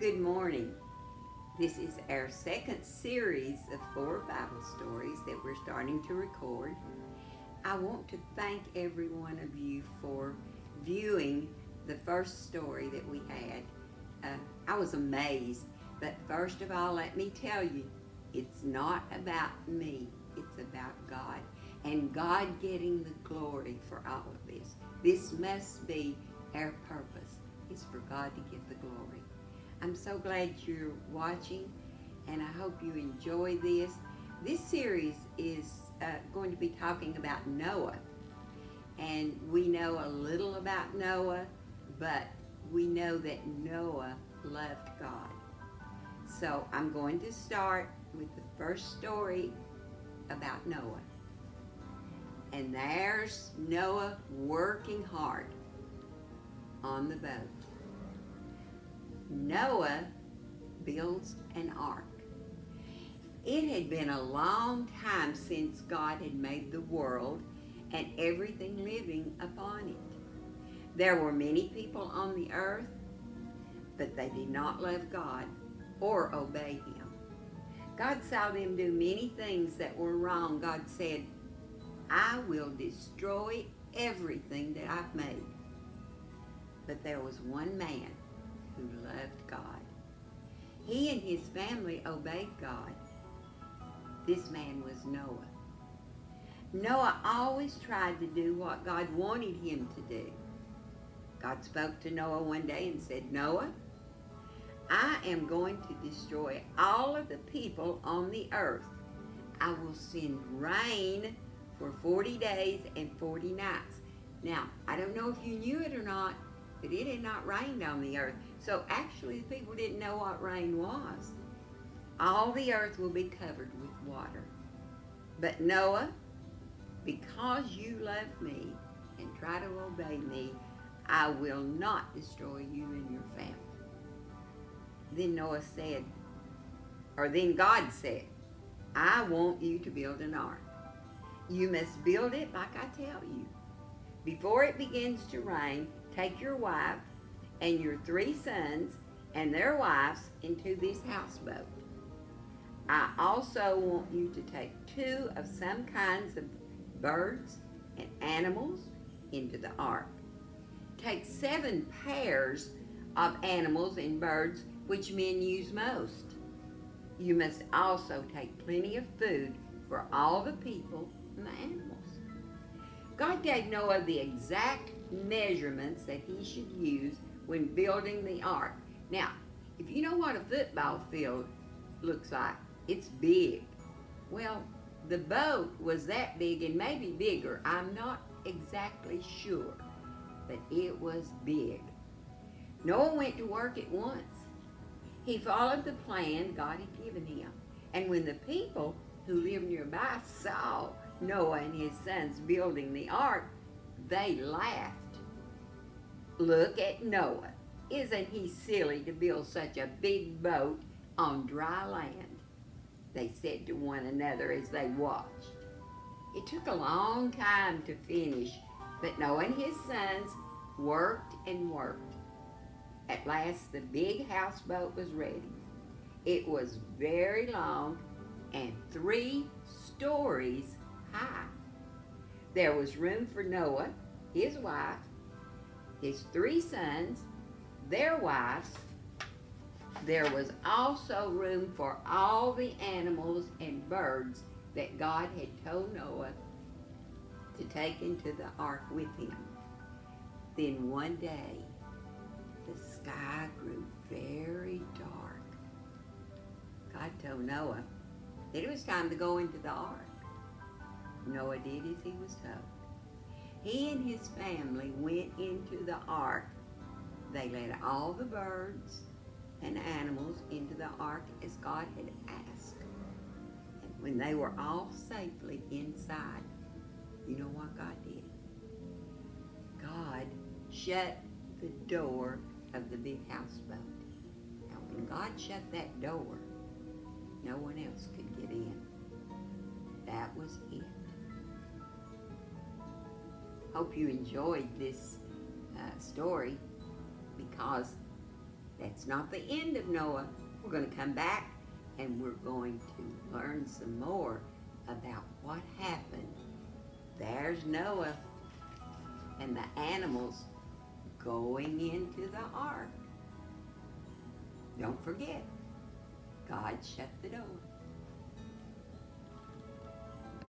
Good morning. This is our second series of 4 Bible stories that we're starting to record. I want to thank every one of you for viewing the first story that we had. I was amazed, but first of all, let me tell you, it's not about me, it's about God, and God getting the glory for all of this. This must be our purpose, is for God to get the glory. I'm so glad you're watching, and I hope you enjoy this. This series is going to be talking about Noah, and we know a little about Noah, but we know that Noah loved God. So I'm going to start with the first story about Noah. And there's Noah working hard on the boat. Noah builds an ark. It had been a long time since God had made the world and everything living upon it. There were many people on the earth, but they did not love God or obey Him. God saw them do many things that were wrong. God said, I will destroy everything that I've made. But there was one man who loved God. He and his family obeyed God. This man was Noah. Noah always tried to do what God wanted him to do. God spoke to Noah one day and said, Noah, I am going to destroy all of the people on the earth. I will send rain for 40 days and 40 nights. Now, I don't know if you knew it or not, but it had not rained on the earth. So actually the people didn't know what rain was. All the earth will be covered with water. But Noah, because you love me and try to obey me, I will not destroy you and your family. Then Noah said, or then God said, I want you to build an ark. You must build it like I tell you. Before it begins to rain, take your wife and your 3 sons and their wives into this houseboat. I also want you to take 2 of some kinds of birds and animals into the ark. Take 7 pairs of animals and birds which men use most. You must also take plenty of food for all the people and the animals. God gave Noah the exact measurements that he should use when building the ark. Now, if you know what a football field looks like, it's big. Well, the boat was that big and maybe bigger. I'm not exactly sure, but it was big. Noah went to work at once. He followed the plan God had given him. And when the people who lived nearby saw Noah and his sons building the ark, they laughed. Look at Noah. Isn't he silly to build such a big boat on dry land? They said to one another as they watched. It took a long time to finish, but Noah and his sons worked and worked. At last, the big houseboat was ready. It was very long and 3 stories high. There was room for Noah, his wife, his 3 sons, their wives. There was also room for all the animals and birds that God had told Noah to take into the ark with him. Then one day, the sky grew very dark. God told Noah that it was time to go into the ark. Noah did as he was told. He and his family went into the ark. They let all the birds and animals into the ark as God had asked. And when they were all safely inside, you know what God did? God shut the door of the big houseboat. Now, when God shut that door, no one else could get in. That was it. Hope you enjoyed this story, because that's not the end of Noah. We're going to come back and we're going to learn some more about what happened. There's Noah and the animals going into the ark. Don't forget, God shut the door.